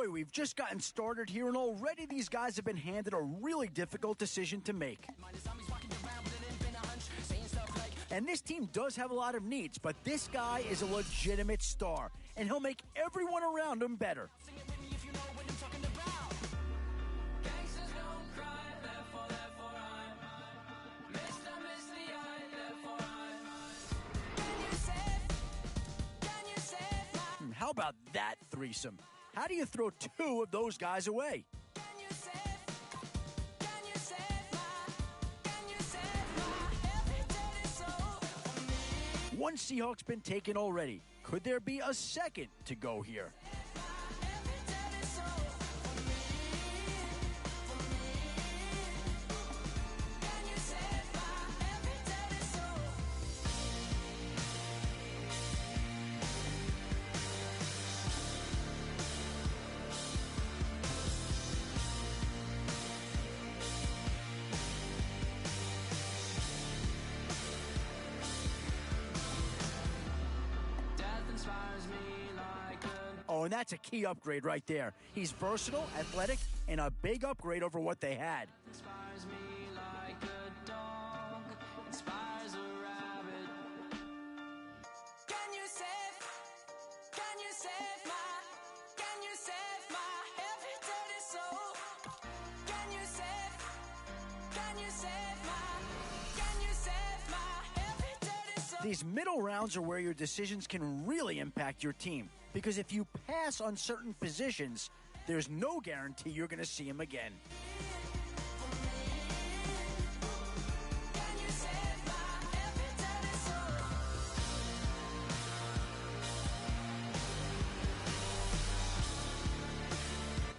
boy, we've just gotten started here, and already these guys have been handed a really difficult decision to make. And this team does have a lot of needs, but this guy is a legitimate star, and he'll make everyone around him better. How about that threesome? How do you throw two of those guys away? One Seahawk's been taken already. Could there be a second to go here? Oh, and that's a key upgrade right there. He's versatile, athletic, and a big upgrade over what they had. Inspires me like a dog, inspires a rabbit. Can you save my every dirty soul? Can you save my every dirty soul? These middle rounds are where your decisions can really impact your team. Because if you pass on certain positions, there's no guarantee you're going to see him again.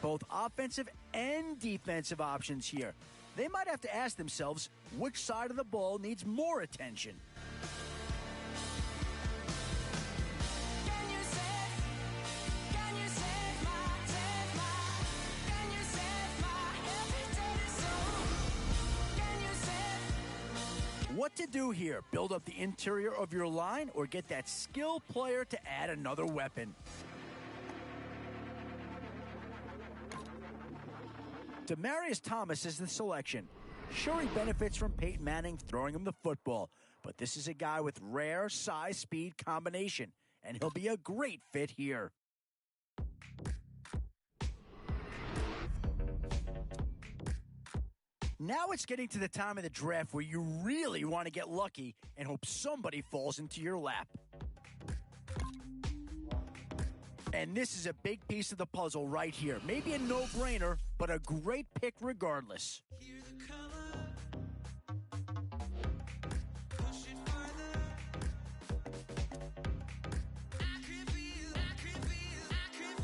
Both offensive and defensive options here. They might have to ask themselves which side of the ball needs more attention. What to do here? Build up the interior of your line or get that skill player to add another weapon? Demaryius Thomas is the selection. Sure, he benefits from Peyton Manning throwing him the football, but this is a guy with rare size-speed combination, and he'll be a great fit here. Now it's getting to the time of the draft where you really want to get lucky and hope somebody falls into your lap. And this is a big piece of the puzzle right here. Maybe a no-brainer, but a great pick regardless. Hear the color. Push it further. I could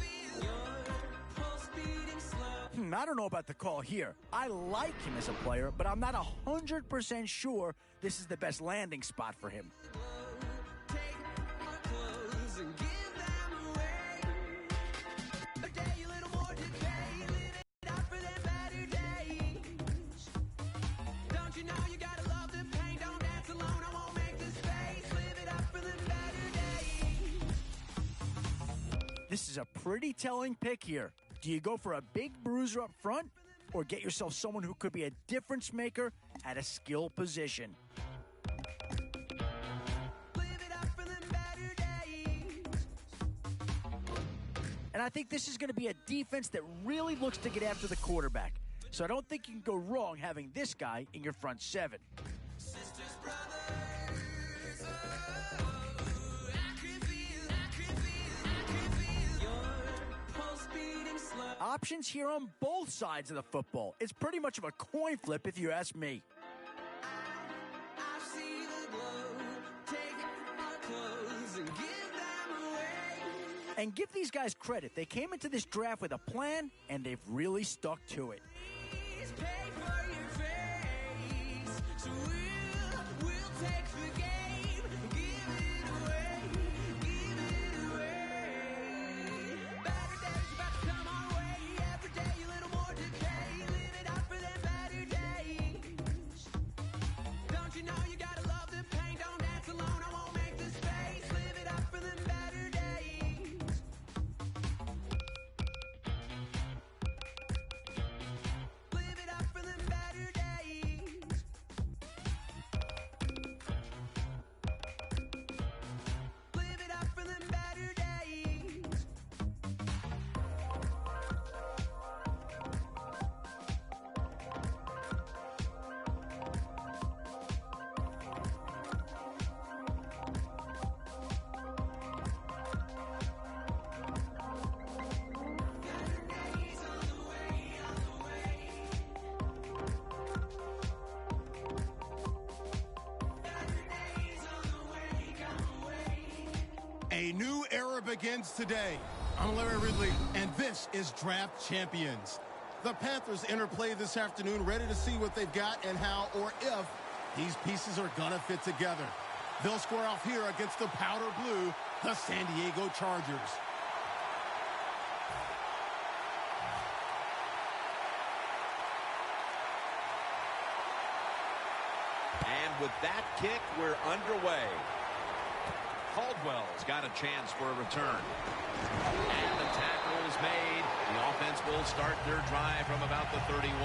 feel your pulse beating slow. I don't know about the call here. I like him as a player, but I'm not 100% sure this is the best landing spot for him. Take our clothes and give them away. A day, a little more today. Live it up for them better days. Don't you know you gotta love the pain? Don't dance alone, I won't make the space. Live it up for them better days. This is a pretty telling pick here. Do you go for a big bruiser up front or get yourself someone who could be a difference maker at a skill position? Live it up for them better days. And I think this is going to be a defense that really looks to get after the quarterback. So I don't think you can go wrong having this guy in your front seven. Sisters, brothers, oh, I could feel your pulse beating slow. Options here on both sides of the football. It's pretty much of a coin flip if you ask me. I see the glow. Take our clothes and give them away. And give these guys credit. They came into this draft with a plan, and they've really stuck to it. Please pay for your face. So we'll take the game. Give it away. Give it away. Better days about to come our way. Every day a little more decay. Live it up for them better days. Don't you know you gotta love the pain? Don't dance alone, I won't make the space. Live it up for them better days. begins today. I'm Larry Ridley, and this is Draft Champions. The Panthers enter play this afternoon, ready to see what they've got and how or if these pieces are going to fit together. They'll square off here against the powder blue, the San Diego Chargers. And with that kick, we're underway. Caldwell's got a chance for a return. And the tackle is made. The offense will start their drive from about the 31.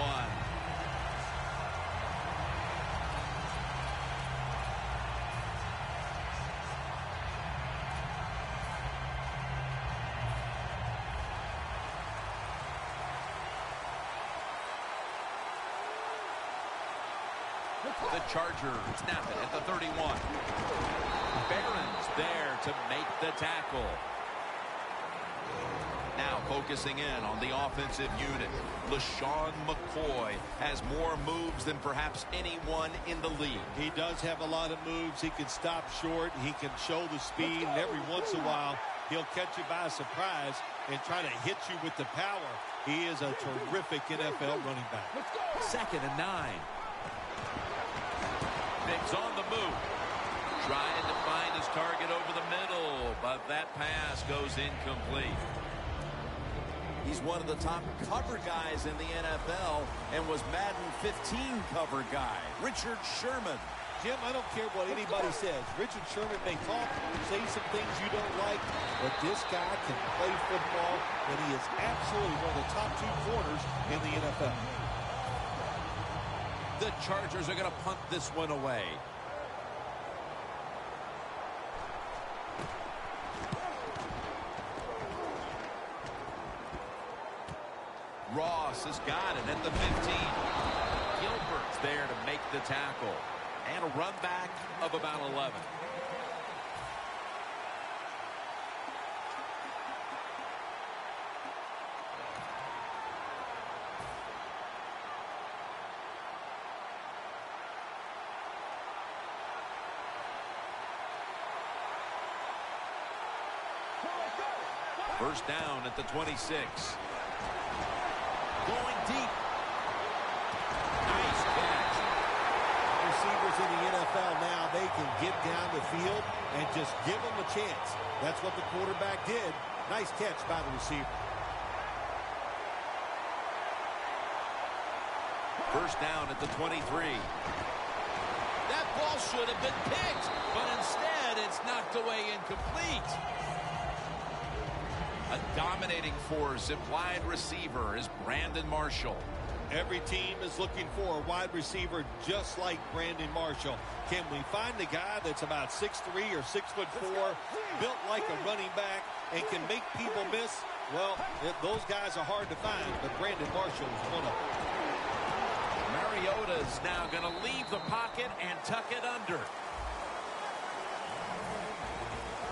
The Chargers snap it at the 31. Barron's there to make the tackle. Now focusing in on the offensive unit. LaShawn McCoy has more moves than perhaps anyone in the league. He does have a lot of moves. He can stop short. He can show the speed. And every once in a while, he'll catch you by surprise and try to hit you with the power. He is a terrific NFL running back. 2nd and 9. Diggs on the move. Trying to find his target over the middle, but that pass goes incomplete. He's one of the top cover guys in the NFL and was Madden 15 cover guy. Richard Sherman. Jim, I don't care what anybody says. Richard Sherman may talk, say some things you don't like, but this guy can play football, and he is absolutely one of the top 2 corners in the NFL. The Chargers are going to punt this one away. Ross has got it at the 15. Gilbert's there to make the tackle. And a run back of about 11. First down at the 26. Going deep. Nice catch. Receivers in the NFL now, they can get down the field and just give them a chance. That's what the quarterback did. Nice catch by the receiver. First down at the 23. That ball should have been picked, but instead it's knocked away incomplete. A dominating force at wide receiver is Brandon Marshall. Every team is looking for a wide receiver just like Brandon Marshall. Can we find a guy that's about 6'3" or 6'4", built like a running back, and can make people miss? Well, those guys are hard to find, but Brandon Marshall is one of them. Mariota's now going to leave the pocket and tuck it under.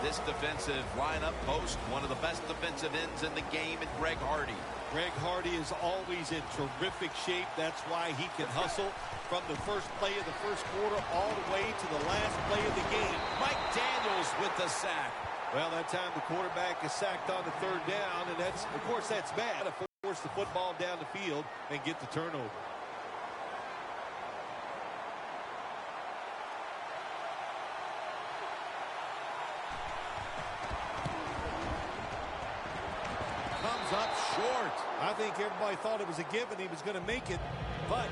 This defensive lineup post one of the best defensive ends in the game in Greg Hardy. Greg Hardy is always in terrific shape. That's why he can hustle from the first play of the first quarter all the way to the last play of the game. Mike Daniels with the sack. Well, that time the quarterback is sacked on the 3rd down, and that's, of course, that's bad to force the football down the field and get the turnover. Up short. I think everybody thought it was a given he was going to make it, but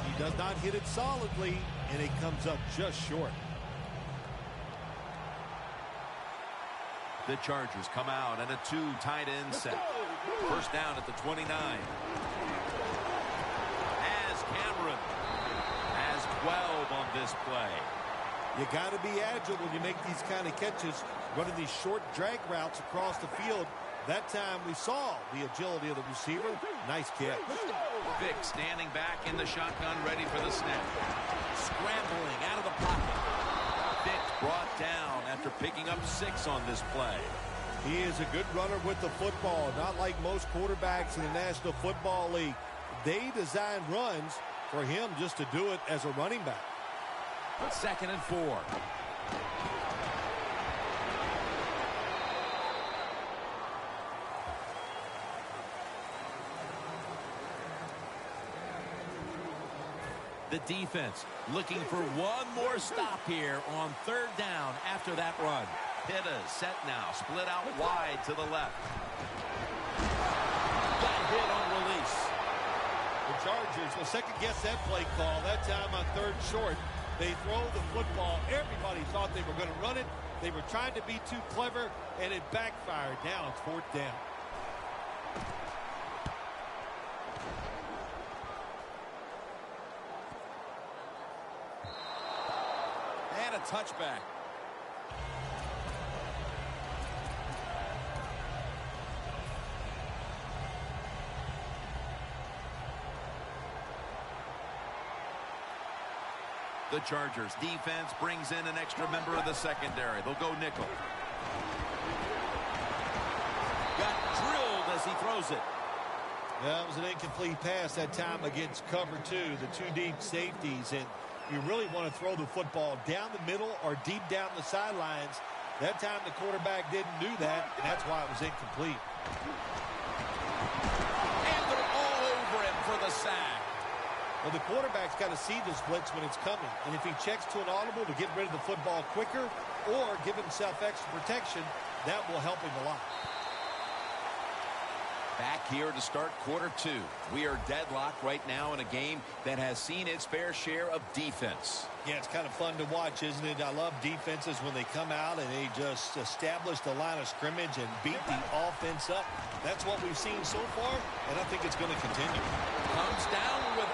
he does not hit it solidly, and it comes up just short. The Chargers come out in a 2 tight end set. First down at the 29. As Cameron has 12 on this play. You got to be agile when you make these kind of catches, running these short drag routes across the field. That time we saw the agility of the receiver. Nice catch. Vick standing back in the shotgun, ready for the snap. Scrambling out of the pocket. Vick brought down after picking up 6 on this play. He is a good runner with the football, not like most quarterbacks in the National Football League. They design runs for him just to do it as a running back. 2nd and 4. The defense looking for one more stop here on third down after that run. Pitta set now, split out wide to the left. Got hit on release. The Chargers will second-guess that play call. That time on third short, they throw the football. Everybody thought they were going to run it. They were trying to be too clever, and it backfired. Now it's fourth down. And a touchback. The Chargers defense brings in an extra member of the secondary. They'll go nickel. Got drilled as he throws it. That was an incomplete pass that time against cover two, the two deep safeties. And you really want to throw the football down the middle or deep down the sidelines. That time the quarterback didn't do that, and that's why it was incomplete. And they're all over him for the sack. Well, the quarterback's got to see this blitz when it's coming. And if he checks to an audible to get rid of the football quicker or give himself extra protection, that will help him a lot. Back here to start quarter two. We are deadlocked right now in a game that has seen its fair share of defense. Yeah, it's kind of fun to watch, isn't it? I love defenses when they come out and they just establish the line of scrimmage and beat the offense up. That's what we've seen so far, and I think it's going to continue. Comes down with,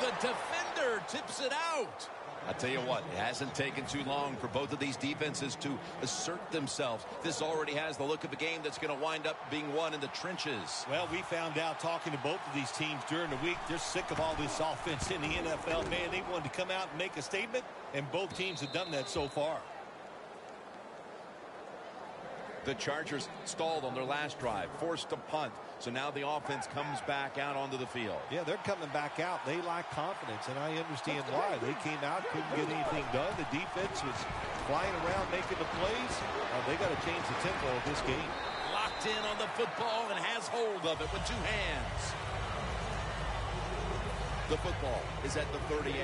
the defender tips it out. I tell you what, it hasn't taken too long for both of these defenses to assert themselves. This already has the look of a game that's going to wind up being won in the trenches. Well, we found out talking to both of these teams during the week, they're sick of all this offense in the NFL. Man, they wanted to come out and make a statement, and both teams have done that so far. The Chargers stalled on their last drive, forced to punt. So now the offense comes back out onto the field. Yeah, they're coming back out. They lack confidence, and I understand why. They came out, couldn't get anything done. The defense was flying around making the plays. They got to change the tempo of this game. Locked in on the football and has hold of it with two hands. The football is at the 38.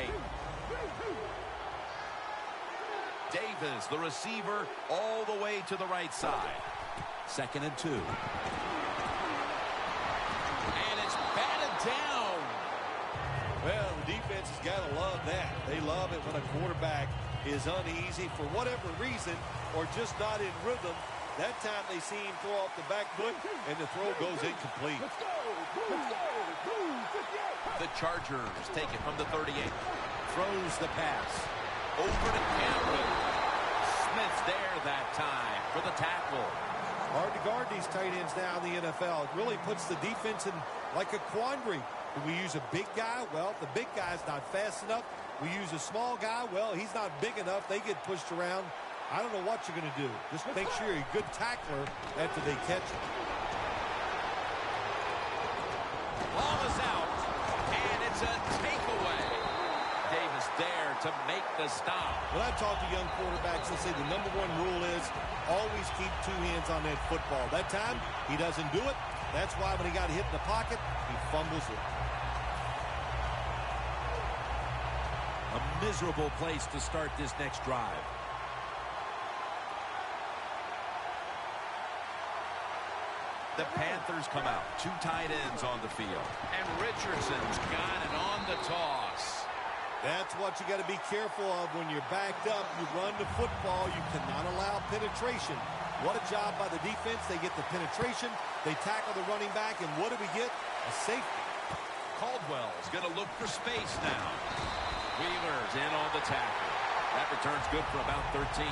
Davis, the receiver, all the way to the right side. 2nd and 2. And it's batted down. Well, the defense has got to love that. They love it when a quarterback is uneasy for whatever reason or just not in rhythm. That time they see him throw off the back foot, and the throw goes incomplete. The Chargers take it from the 38. Throws the pass. Over to Cameron. Smith's there that time for the tackle. Hard to guard these tight ends now in the NFL. It really puts the defense in like a quandary. Do we use a big guy? Well, the big guy's not fast enough. We use a small guy. Well, he's not big enough. They get pushed around. I don't know what you're going to do. Just make sure you're a good tackler after they catch him. Ball is out, and it's a takeaway. Davis there to make the stop. When I talk to young quarterbacks, they say the #1 rule is always keep two hands on that football. That time, he doesn't do it. That's why when he got hit in the pocket, he fumbles it. A miserable place to start this next drive. The Panthers come out. Two tight ends on the field. And Richardson's got it on the toss. That's what you got to be careful of when you're backed up. You run the football. You cannot allow penetration. What a job by the defense. They get the penetration. They tackle the running back. And what do we get? A safety. Caldwell's going to look for space now. Wheeler's in on the tackle. That return's good for about 13.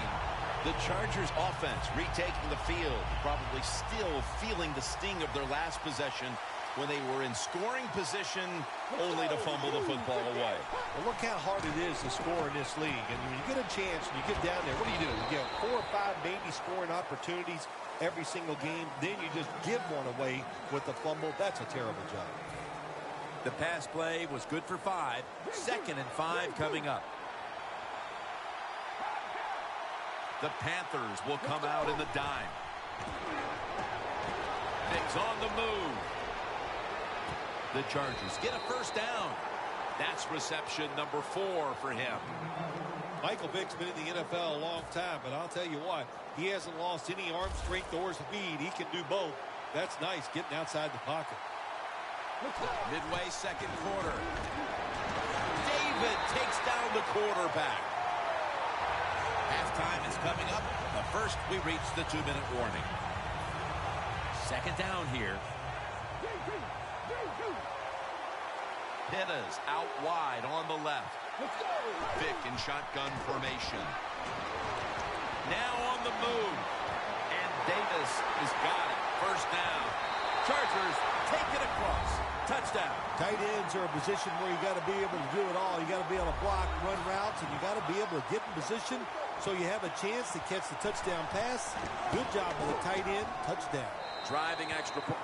The Chargers offense retaking the field, probably still feeling the sting of their last possession when they were in scoring position only to fumble the football away. Well, look how hard it is to score in this league. And when you get a chance and you get down there, what do? You get 4 or 5 maybe scoring opportunities every single game. Then you just give one away with the fumble. That's a terrible job. The pass play was good for 5. 2nd and 5 coming up. The Panthers will come out in the dime. Diggs on the move. The Chargers get a first down. That's reception number 4 for him. Michael Vick's been in the NFL a long time, but I'll tell you what, he hasn't lost any arm strength or speed. He can do both. That's nice, getting outside the pocket. Midway second quarter. David takes down the quarterback. Halftime is coming up, but first we reach the 2-minute warning. Second down here. Pittas out wide on the left. Vick in shotgun formation. Now on the move. And Davis has got it. First down. Chargers take it across. Touchdown. Tight ends are a position where you got to be able to do it all. You got to be able to block, run routes, and you got to be able to get in position so you have a chance to catch the touchdown pass. Good job with the tight end. Touchdown. Driving extra point.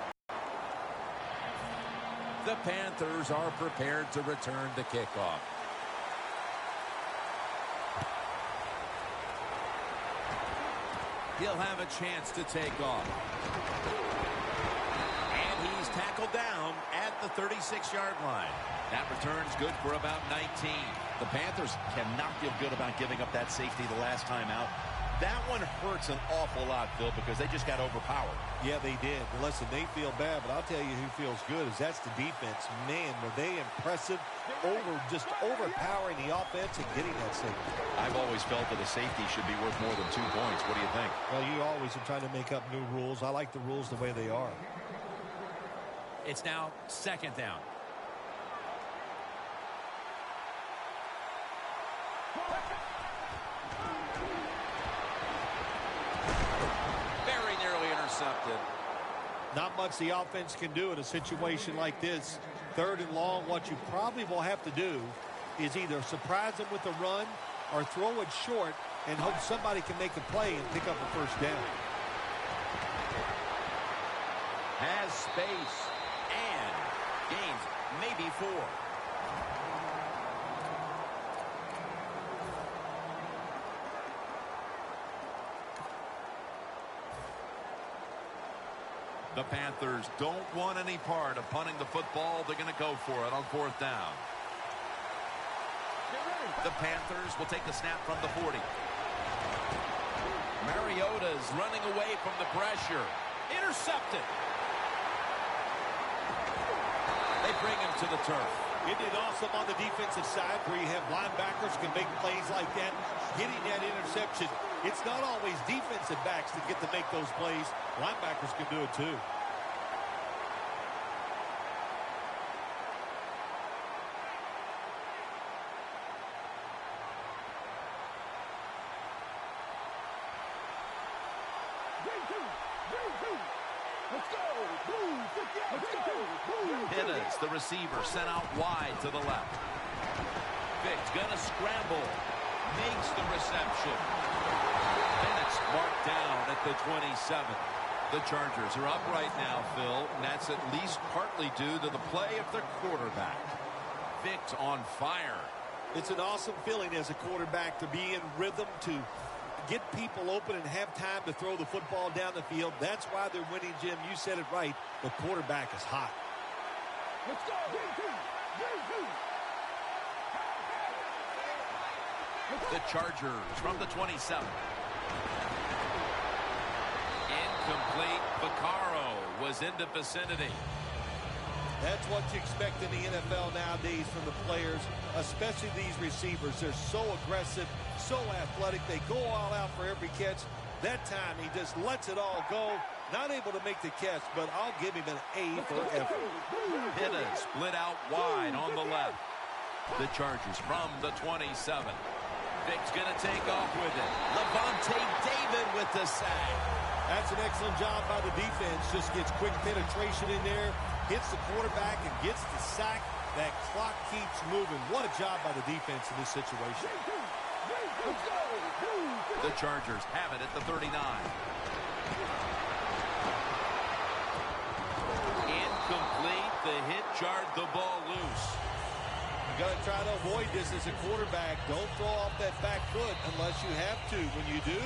The Panthers are prepared to return the kickoff. He'll have a chance to take off. And he's tackled down at the 36-yard line. That return's good for about 19. The Panthers cannot feel good about giving up that safety the last time out. That one hurts an awful lot, Phil, because they just got overpowered. Yeah, they did. But listen, they feel bad, but I'll tell you who feels good is that's the defense. Man, were they impressive, just overpowering the offense and getting that safety. I've always felt that a safety should be worth more than 2 points. What do you think? Well, you always are trying to make up new rules. I like the rules the way they are. It's now second down. Very nearly intercepted. Not much the offense can do in a situation like this. Third and long, what you probably will have to do is either surprise them with a run or throw it short and hope somebody can make a play and pick up a first down. Has space and gains maybe 4. The Panthers don't want any part of punting the football. They're going to go for it on 4th down. The Panthers will take the snap from the 40. Mariota's running away from the pressure. Intercepted. They bring him to the turf. Isn't it awesome on the defensive side where you have linebackers can make plays like that, getting that interception? It's not always defensive backs that get to make those plays. Linebackers can do it too. Pittas, the receiver, sent out wide to the left. Vick's gonna scramble. Makes the reception. And it's marked down at the 27. The Chargers are up right now, Phil, and that's at least partly due to the play of their quarterback. Vick's on fire. It's an awesome feeling as a quarterback to be in rhythm, to get people open and have time to throw the football down the field. That's why they're winning, Jim. You said it right. The quarterback is hot. Let's go. The Chargers from the 27. Incomplete. Vaccaro was in the vicinity. That's what you expect in the NFL nowadays from the players, especially these receivers. They're so aggressive, so athletic. They go all out for every catch. That time, he just lets it all go. Not able to make the catch, but I'll give him an A for effort. Pittas split out wide on the left. The Chargers from the 27. Vick's going to take off with it. Levante David with the sack. That's an excellent job by the defense. Just gets quick penetration in there, hits the quarterback, and gets the sack. That clock keeps moving. What a job by the defense in this situation. The Chargers have it at the 39. Incomplete. The hit jarred the ball loose. You got to try to avoid this as a quarterback. Don't throw off that back foot unless you have to. When you do,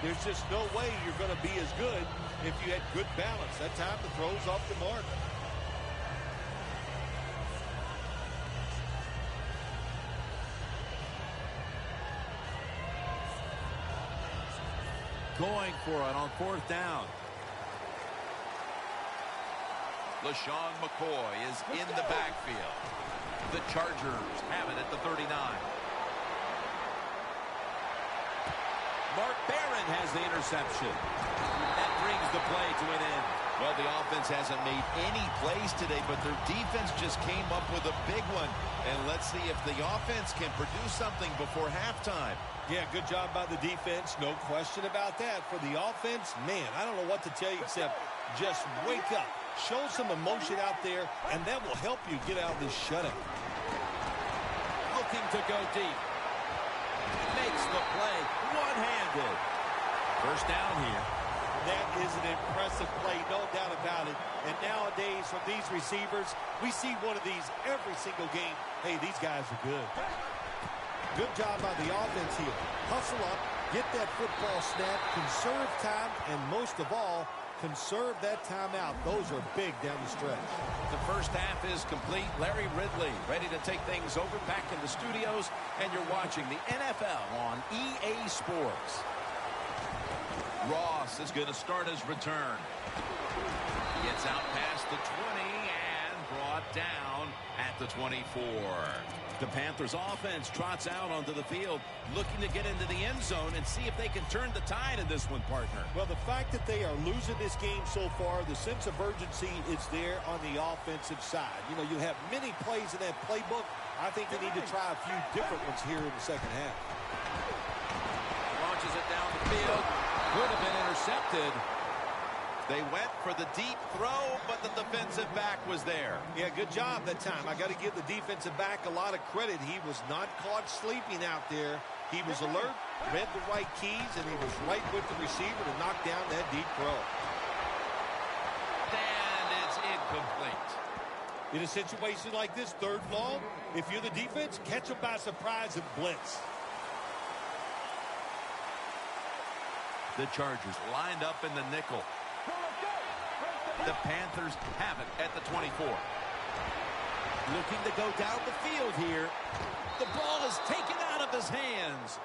there's just no way you're going to be as good if you had good balance. That time the throw's off the mark. going for it on 4th down. LaShawn McCoy is in the backfield. The Chargers have it at the 39. Mark Barron has the interception. That brings the play to an end. Well, the offense hasn't made any plays today, but their defense just came up with a big one. And let's see if the offense can produce something before halftime. Yeah, good job by the defense. No question about that. For the offense, man, I don't know what to tell you except just wake up. Show some emotion out there, and that will help you get out of this shutout. Looking to go deep. Makes the play one-handed. First down here. That is an impressive play, no doubt about it. And nowadays, from these receivers, we see one of these every single game. Hey, these guys are good. Good job by the offense here. Hustle up, get that football snap, conserve time, and most of all, conserve that timeout. Those are big down the stretch. The first half is complete. Larry Ridley ready to take things over back in the studios, and you're watching the NFL on EA Sports. Ross is going to start his return. Gets out past the 20 and brought down at the 24. The Panthers offense trots out onto the field, looking to get into the end zone and see if they can turn the tide in this one, partner. Well, the fact that they are losing this game so far, the sense of urgency is there on the offensive side. You know, you have many plays in that playbook. I think they need to try a few different ones here in the second half. Launches it down the field. Could have been intercepted. They went for the deep throw, but the defensive back was there. Yeah, good job that time. I got to give the defensive back a lot of credit. He was not caught sleeping out there. He was alert, read the right keys, and he was right with the receiver to knock down that deep throw. And it's incomplete. In a situation like this, 3rd and long, if you're the defense, catch them by surprise and blitz. The Chargers lined up in the nickel. The Panthers have it at the 24. Looking to go down the field here. The ball is taken out of his hands.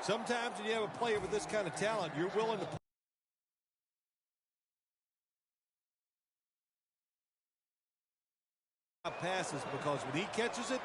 Sometimes when you have a player with this kind of talent, you're willing to passes because when he catches it,